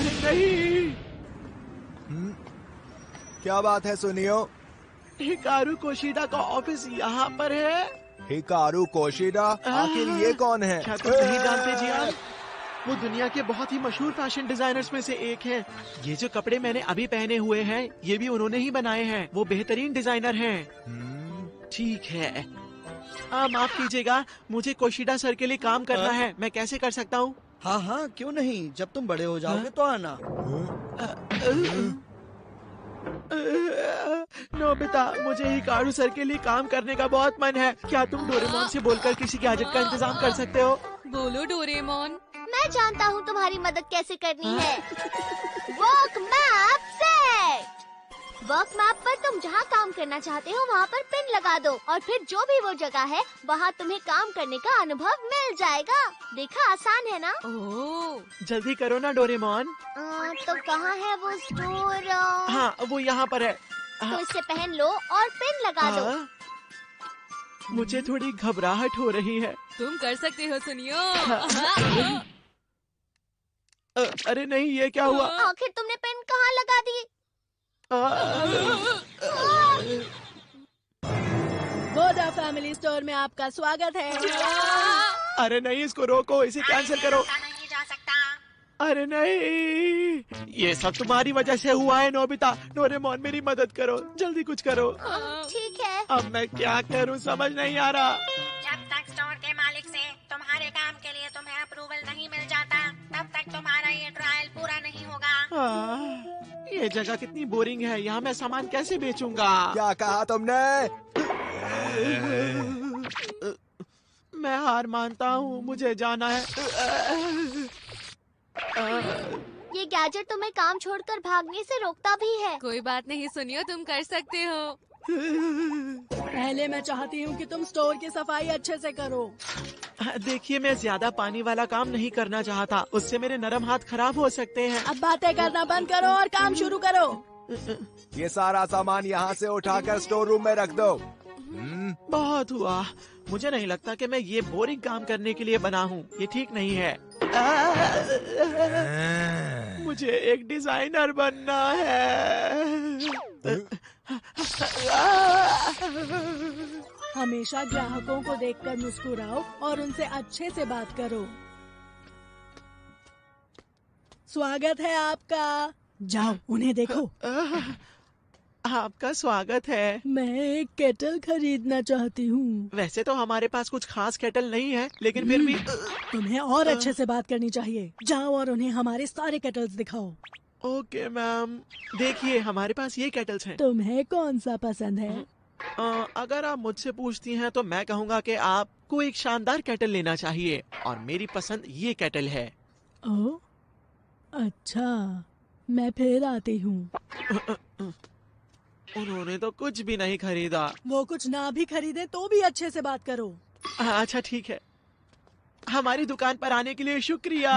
अरे नहीं। क्या बात है सुनियो? हिकारू कोशिडा का ऑफिस यहाँ पर है। हिकारू कोशिडा? आखिर ये कौन है? क्या तुम नहीं जानते जियान? वो दुनिया के बहुत ही मशहूर फैशन डिजाइनर्स में से एक है। ये जो कपड़े मैंने अभी पहने हुए हैं, ये भी उन्होंने ही बनाए हैं। वो बेहतरीन डिजाइनर हैं। ठीक है, माफ कीजिएगा, मुझे कोशिडा सर के लिए काम करना है। मैं कैसे कर सकता हूँ? हाँ हाँ, क्यों नहीं, जब तुम बड़े हो जाओगे तो आना। नोबिता, मुझे हिकारू सर के लिए काम करने का बहुत मन है। क्या तुम डोरेमोन से बोलकर किसी गैजेट का इंतजाम कर सकते हो? बोलो डोरेमोन। मैं जानता हूँ तुम्हारी मदद कैसे करनी है। Work map set. Work map पर तुम जहाँ काम करना चाहते हो वहाँ पर पिन लगा दो और फिर जो भी वो जगह है वहाँ तुम्हें काम करने का अनुभव मिल जाएगा। देखा, आसान है ना? ओह, जल्दी करो ना डोरेमोन। तो कहाँ है वो स्टोर? हाँ, वो यहाँ पर है। तो इसे पहन लो और पिन लगा दो। मुझे थोड़ी घबराहट हो रही है। तुम कर सकते हो सुनियो। अरे नहीं, ये क्या हुआ? आखिर तुमने पिन कहाँ लगा दी? वोडा फैमिली स्टोर में आपका स्वागत है। अरे नहीं, इसको रोको, इसे कैंसिल करो। नहीं जा सकता। अरे नहीं, ये सब तुम्हारी वजह से हुआ है नोबिता। डोरेमोन, मेरी मदद करो, जल्दी कुछ करो। ठीक है। अब मैं क्या करूं, समझ नहीं आ रहा। जब तक स्टोर के मालिक से तुम्हारे काम के लिए तुम्हें अप्रूवल नहीं मिल जाता, तब तक तुम्हारा ये ट्रायल पूरा नहीं होगा। ये जगह कितनी बोरिंग है, यहाँ मैं सामान कैसे बेचूंगा? क्या कहा तुमने? मैं हार मानता हूँ, मुझे जाना है। ये गैजेट तुम्हें काम छोड़कर भागने से रोकता भी है। कोई बात नहीं सुनियो, तुम कर सकते हो। पहले मैं चाहती हूँ कि तुम स्टोर की सफाई अच्छे से करो। देखिए, मैं ज्यादा पानी वाला काम नहीं करना चाहता, उससे मेरे नरम हाथ खराब हो सकते हैं। अब बातें करना बंद करो और काम शुरू करो। ये सारा सामान यहाँ से उठाकर स्टोर रूम में रख दो। बहुत हुआ, मुझे नहीं लगता कि मैं ये बोरिंग काम करने के लिए बना हूँ। ये ठीक नहीं है। मुझे एक डिजाइनर बनना है। हमेशा ग्राहकों को देखकर मुस्कुराओ और उनसे अच्छे से बात करो। स्वागत है आपका। जाओ, उन्हें देखो। आपका स्वागत है। मैं एक केटल खरीदना चाहती हूँ। वैसे तो हमारे पास कुछ खास केटल नहीं है, लेकिन फिर भी तुम्हें और अच्छे से बात करनी चाहिए। जाओ और उन्हें हमारे सारे केटल्स दिखाओ। ओके मैम, देखिए हमारे पास ये केटल्स हैं। तुम्हें कौन सा पसंद है? अगर आप मुझसे पूछती हैं तो मैं कहूँगा कि आपको एक शानदार केटल लेना चाहिए, और मेरी पसंद ये केटल है। ओह, अच्छा, मैं फिर आती हूँ। उन्होंने तो कुछ भी नहीं खरीदा। वो कुछ ना भी खरीदे तो भी अच्छे से बात करो। अच्छा ठीक है, हमारी दुकान पर आने के लिए शुक्रिया।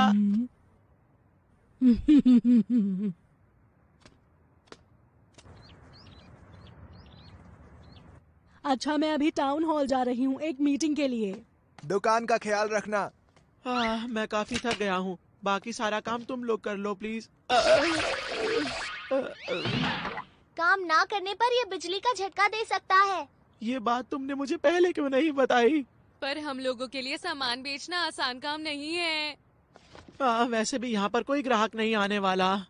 अच्छा, मैं अभी टाउन हॉल जा रही हूँ एक मीटिंग के लिए। दुकान का ख्याल रखना। मैं काफी थक गया हूँ, बाकी सारा काम तुम लोग कर लो प्लीज। काम ना करने पर ये बिजली का झटका दे सकता है। ये बात तुमने मुझे पहले क्यों नहीं बताई? पर हम लोगों के लिए सामान बेचना आसान काम नहीं है। वैसे भी यहाँ पर कोई ग्राहक नहीं आने वाला।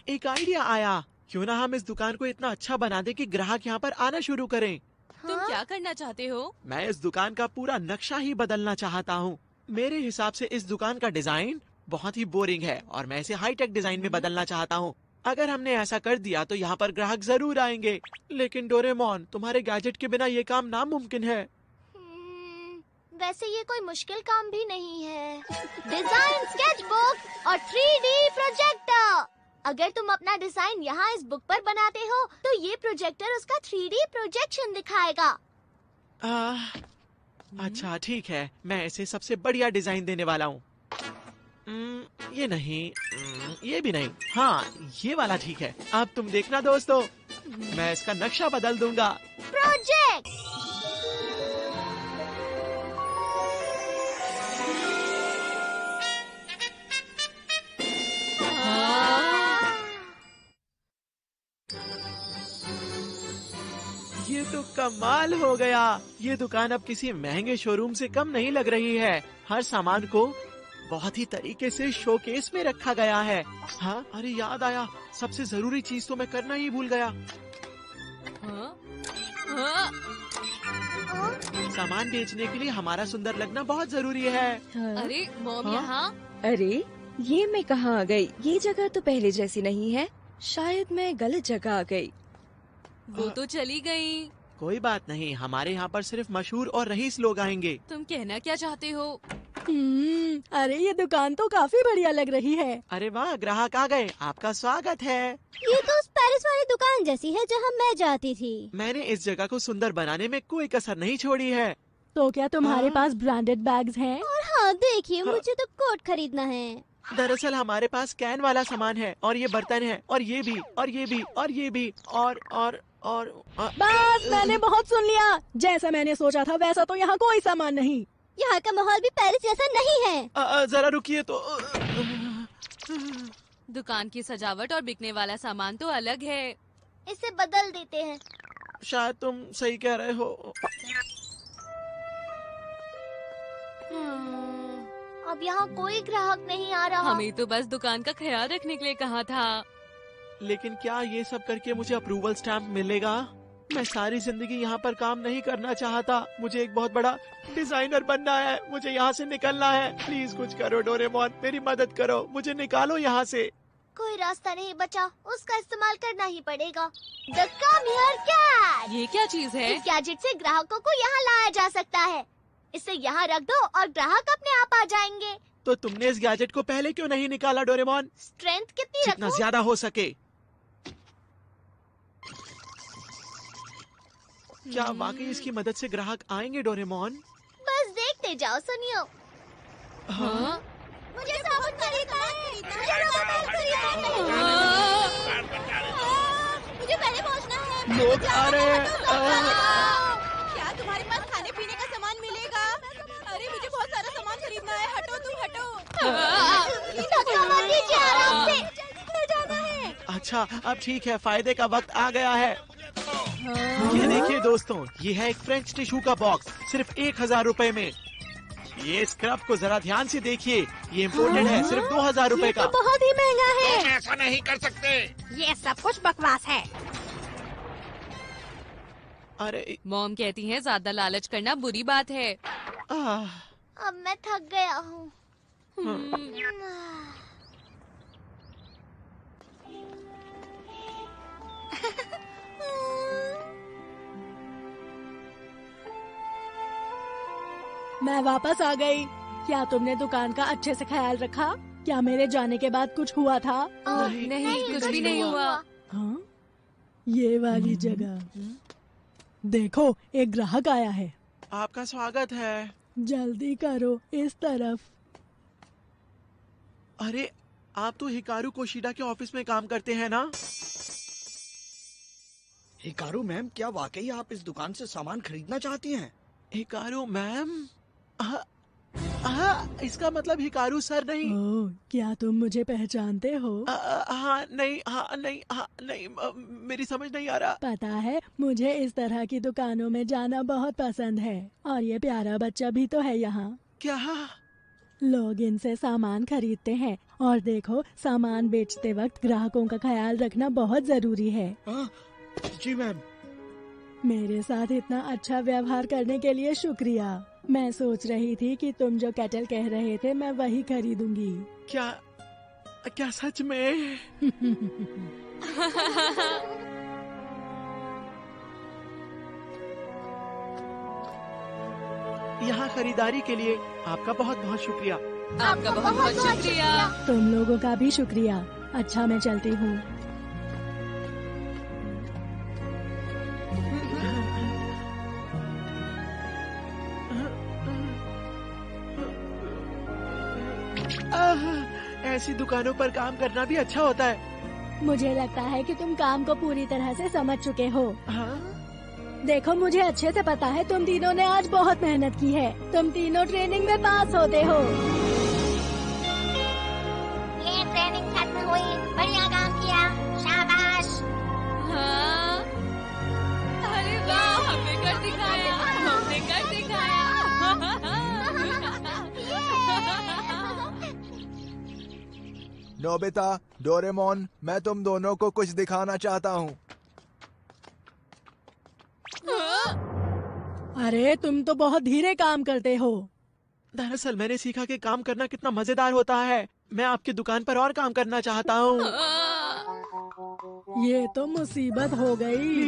एक आइडिया आया, क्यों ना हम इस दुकान को इतना अच्छा बना दे कि ग्राहक यहाँ पर आना शुरू करें। तुम क्या करना चाहते हो? मैं इस दुकान का पूरा नक्शा ही बदलना चाहता हूँ। मेरे हिसाब से इस दुकान का डिजाइन बहुत ही बोरिंग है और मैं इसे हाईटेक डिजाइन में बदलना चाहता हूँ। अगर हमने ऐसा कर दिया तो यहाँ पर ग्राहक जरूर आएंगे। लेकिन डोरेमोन, तुम्हारे गैजेट के बिना ये काम नामुमकिन है। वैसे ये कोई मुश्किल काम भी नहीं है। डिजाइन स्केचबुक और 3D प्रोजेक्टर। अगर तुम अपना डिजाइन यहाँ इस बुक पर बनाते हो तो ये प्रोजेक्टर उसका 3D प्रोजेक्शन दिखाएगा। अच्छा ठीक है, मैं इसे सबसे बढ़िया डिजाइन देने वाला हूँ। ये नहीं, ये भी नहीं, हाँ ये वाला ठीक है। अब तुम देखना दोस्तों, मैं इसका नक्शा बदल दूंगा। प्रोजेक्ट तो कमाल हो गया। ये दुकान अब किसी महंगे शोरूम से कम नहीं लग रही है। हर सामान को बहुत ही तरीके से शोकेस में रखा गया है। हाँ, अरे याद आया, सबसे जरूरी चीज तो मैं करना ही भूल गया। हाँ? हाँ? सामान बेचने के लिए हमारा सुंदर लगना बहुत जरूरी है। अरे मॉम हाँ? यहाँ। अरे ये मैं कहाँ आ गई? ये जगह तो पहले जैसी नहीं है। शायद मैं गलत जगह आ गई। वो तो चली गई। कोई बात नहीं, हमारे यहाँ पर सिर्फ मशहूर और रईस लोग आएंगे। तुम कहना क्या चाहते हो? अरे ये दुकान तो काफी बढ़िया लग रही है। अरे वाह, ग्राहक आ गए, आपका स्वागत है। ये तो उस पेरिस वाली दुकान जैसी है जहाँ मैं जाती थी। मैंने इस जगह को सुंदर बनाने में कोई कसर नहीं छोड़ी है। तो क्या तुम्हारे हाँ? पास ब्रांडेड बैग्स हैं? और हाँ देखिए, हाँ। मुझे तो कोट खरीदना है। दरअसल हमारे पास कैन वाला सामान है, और ये बर्तन है, और ये भी, और ये भी, और ये भी, और बस मैंने बहुत सुन लिया। जैसा मैंने सोचा था वैसा तो यहाँ कोई सामान नहीं। यहाँ का माहौल भी पेरिस जैसा नहीं है। जरा रुकिए तो। दुकान की सजावट और बिकने वाला सामान तो अलग है। इसे बदल देते हैं। शायद तुम सही कह रहे हो। अब यहाँ कोई ग्राहक नहीं आ रहा। हमें तो बस दुकान का ख्याल रखने के लिए कहा था। लेकिन क्या ये सब करके मुझे अप्रूवल स्टैम्प मिलेगा? मैं सारी जिंदगी यहाँ पर काम नहीं करना चाहता। मुझे एक बहुत बड़ा डिजाइनर बनना है। मुझे यहाँ से निकलना है। प्लीज कुछ करो डोरेमोन, मेरी मदद करो, मुझे निकालो यहाँ से। कोई रास्ता नहीं बचा, उसका इस्तेमाल करना ही पड़ेगा। The come here cat. ये क्या चीज है? इस गैजेट से ग्राहकों को यहाँ लाया जा सकता है। इसे यहाँ रख दो और ग्राहक अपने आप आ जाएंगे। तो तुमने इस गैजेट को पहले क्यों नहीं निकाला डोरेमोन? स्ट्रेंथ कितनी जितना रखूं? ज्यादा हो सके। क्या वाकई इसकी मदद से ग्राहक आएंगे डोरेमोन? बस देखते जाओ। सुनियो, हाँ? मुझे साबुन खरीदना है। मुझे रोबोट खरीदना है। मुझे पहले पहुँचना है। लोग आ रहे हैं। क्या तुम्हारे पास खाने पीने का सामान मिलेगा? अरे मुझे बहुत सारा सामान खरीदना है। हटो तुम हटो। धक्का मत दीजिए, आराम से। जल्दी जाना है। अच्छा, अब ठीक है, फायदे का वक्त आ गया है। ये देखिए दोस्तों, ये है एक फ्रेंच टिश्यू का बॉक्स, सिर्फ 1000 रुपए में। ये स्क्रब को जरा ध्यान से देखिए, ये इम्पोर्टेड है, सिर्फ 2000 रुपए का। बहुत ही महंगा है। ऐसा नहीं कर सकते। ये सब कुछ बकवास है। अरे मॉम कहती है ज्यादा लालच करना बुरी बात है। अब मैं थक गया हूँ। मैं वापस आ गई। क्या तुमने दुकान का अच्छे से ख्याल रखा? क्या मेरे जाने के बाद कुछ हुआ था? नहीं, कुछ भी नहीं हुआ। हाँ? ये वाली जगह। देखो, एक ग्राहक आया है। आपका स्वागत है। जल्दी करो, इस तरफ। अरे, आप तो हिकारू कोशिडा के ऑफिस में काम करते हैं ना? हिकारू मैम, क्या वाकई आप इस दुकान से सामान खरीदना चाहती हैं? Hikaru ma'am? इसका मतलब हिकारू सर नहीं। ओह, क्या तुम मुझे पहचानते हो? हाँ नहीं, मेरी समझ नहीं आ रहा। पता है, मुझे इस तरह की दुकानों में जाना बहुत पसंद है। और ये प्यारा बच्चा भी तो है यहाँ। क्या? लोग इनसे सामान खरीदते हैं, और देखो, सामान बेचते वक्त ग्राहकों का ख्याल रखना बहुत जरूरी है। जी मैम। मेरे साथ इतना अच्छा व्यवहार करने के लिए शुक्रिया। मैं सोच रही थी कि तुम जो केटल कह रहे थे मैं वही खरीदूंगी। क्या सच में? यहाँ खरीदारी के लिए आपका बहुत बहुत शुक्रिया। आपका बहुत बहुत शुक्रिया। तुम लोगों का भी शुक्रिया। अच्छा, मैं चलती हूँ। ऐसी दुकानों पर काम करना भी अच्छा होता है। मुझे लगता है कि तुम काम को पूरी तरह से समझ चुके हो। हाँ? देखो, मुझे अच्छे से पता है तुम तीनों ने आज बहुत मेहनत की है। तुम तीनों ट्रेनिंग में पास होते हो। ये ट्रेनिंग खत्म हुई। बढ़िया काम किया, शाबाश। हाँ? अरे वाह! नोबिता, डोरेमोन, मैं तुम दोनों को कुछ दिखाना चाहता हूँ। अरे तुम तो बहुत धीरे काम करते हो। दरअसल मैंने सीखा कि काम करना कितना मजेदार होता है। मैं आपकी दुकान पर और काम करना चाहता हूँ। ये तो मुसीबत हो गई।